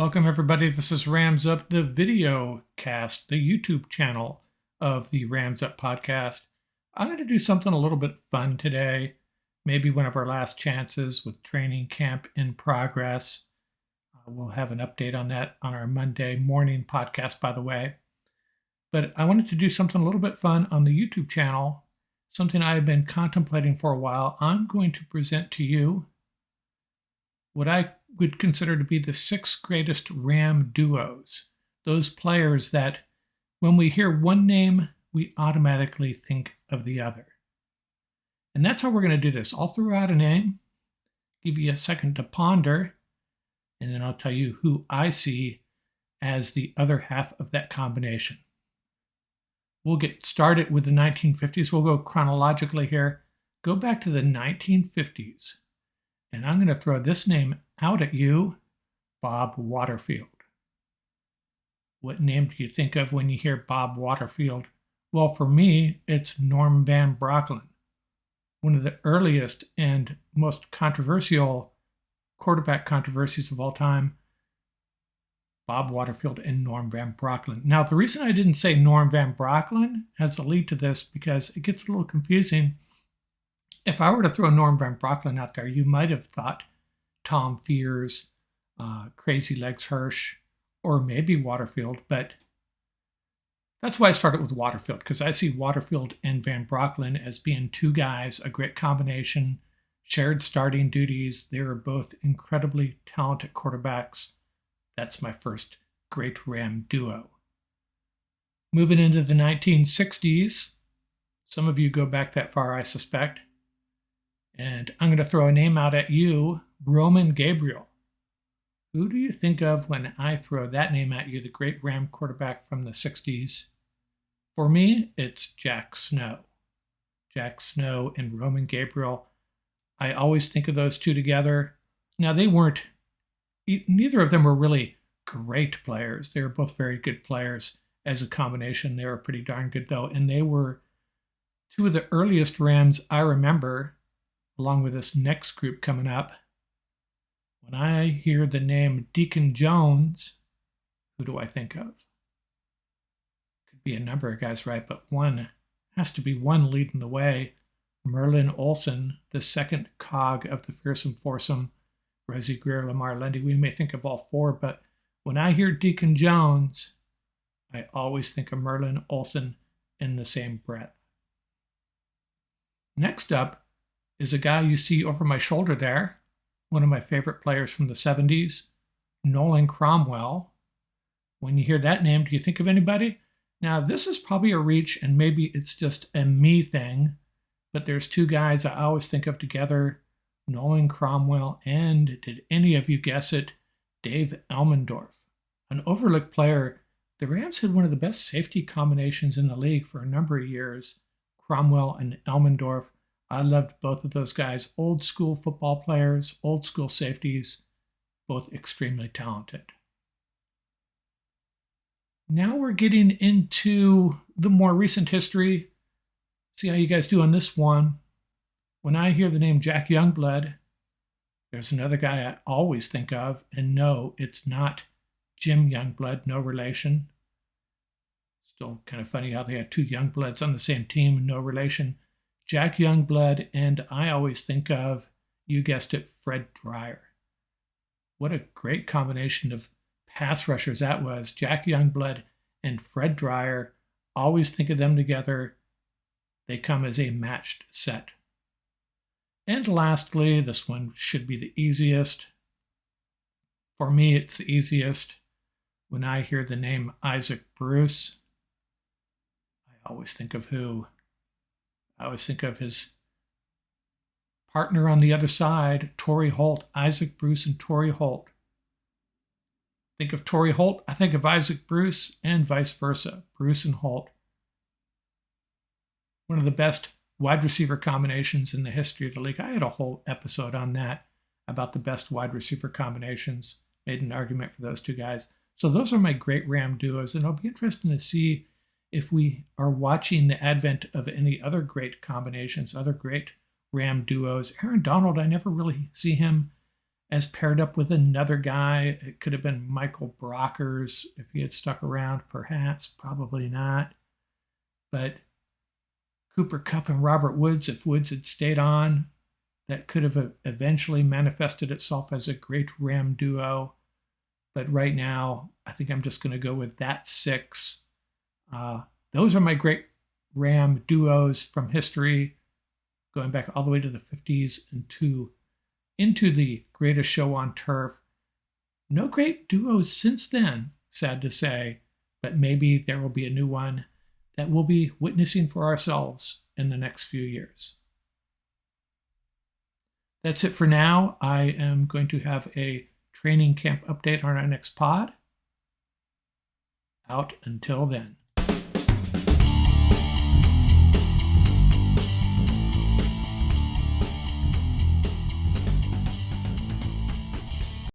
Welcome, everybody. This is Rams Up, the video cast, the YouTube channel of the Rams Up podcast. I'm going to do something a little bit fun today, maybe one of our last chances with training camp in progress. We'll have an update on that on our Monday morning podcast, by the way. But I wanted to do something a little bit fun on the YouTube channel, something I've been contemplating for a while. I'm going to present to you what I would consider to be the 6 greatest Ram duos. Those players that, when we hear one name, we automatically think of the other. And that's how we're going to do this. I'll throw out a name, give you a second to ponder, and then I'll tell you who I see as the other half of that combination. We'll get started with the 1950s. We'll go chronologically here. Go back to the 1950s. And I'm going to throw this name out at you, Bob Waterfield. What name do you think of when you hear Bob Waterfield? Well, for me, it's Norm Van Brocklin, one of the earliest and most controversial quarterback controversies of all time. Bob Waterfield and Norm Van Brocklin. Now, the reason I didn't say Norm Van Brocklin has a lead to this because it gets a little confusing. If I were to throw Norm Van Brocklin out there, you might have thought Tom Fears, Crazy Legs Hirsch, or maybe Waterfield, but that's why I started with Waterfield, because I see Waterfield and Van Brocklin as being two guys, a great combination, shared starting duties. They were both incredibly talented quarterbacks. That's my first great Ram duo. Moving into the 1960s, some of you go back that far, I suspect. And I'm going to throw a name out at you, Roman Gabriel. Who do you think of when I throw that name at you, the great Ram quarterback from the 60s? For me, it's Jack Snow. Jack Snow and Roman Gabriel. I always think of those two together. Now, neither of them were really great players. They were both very good players as a combination. They were pretty darn good, though. And they were two of the earliest Rams I remember, along with this next group coming up. When I hear the name Deacon Jones, who do I think of? Could be a number of guys, right? But one has to be one leading the way. Merlin Olsen, the second cog of the fearsome foursome. Reggie Greer, Lamar Lundy. We may think of all four, but when I hear Deacon Jones, I always think of Merlin Olsen in the same breath. Next up is a guy you see over my shoulder there, one of my favorite players from the 70s, Nolan Cromwell. When you hear that name, do you think of anybody? Now, this is probably a reach, and maybe it's just a me thing, but there's two guys I always think of together, Nolan Cromwell, and did any of you guess it, Dave Elmendorf. An overlooked player. The Rams had one of the best safety combinations in the league for a number of years, Cromwell and Elmendorf. I loved both of those guys. Old school football players, old school safeties, both extremely talented. Now we're getting into the more recent history. See how you guys do on this one. When I hear the name Jack Youngblood, there's another guy I always think of, and no, it's not Jim Youngblood, no relation. Still kind of funny how they had two Youngbloods on the same team, no relation. Jack Youngblood, and I always think of, you guessed it, Fred Dryer. What a great combination of pass rushers that was. Jack Youngblood and Fred Dryer, always think of them together. They come as a matched set. And lastly, this one should be the easiest. For me, it's the easiest. When I hear the name Isaac Bruce, I always think of who? I always think of his partner on the other side, Torrey Holt. Isaac Bruce and Torrey Holt. Think of Torrey Holt, I think of Isaac Bruce, and vice versa, Bruce and Holt. One of the best wide receiver combinations in the history of the league. I had a whole episode on that, about the best wide receiver combinations. Made an argument for those two guys. So those are my great Ram duos, and it'll be interesting to see if we are watching the advent of any other great combinations, other great Ram duos. Aaron Donald, I never really see him as paired up with another guy. It could have been Michael Brockers if he had stuck around, perhaps, probably not. But Cooper Kupp and Robert Woods, if Woods had stayed on, that could have eventually manifested itself as a great Ram duo. But right now, I think I'm just going to go with that 6. Those are my great Ram duos from history, going back all the way to the 50s and into the greatest show on turf. No great duos since then, sad to say, but maybe there will be a new one that we'll be witnessing for ourselves in the next few years. That's it for now. I am going to have a training camp update on our next pod. Out until then.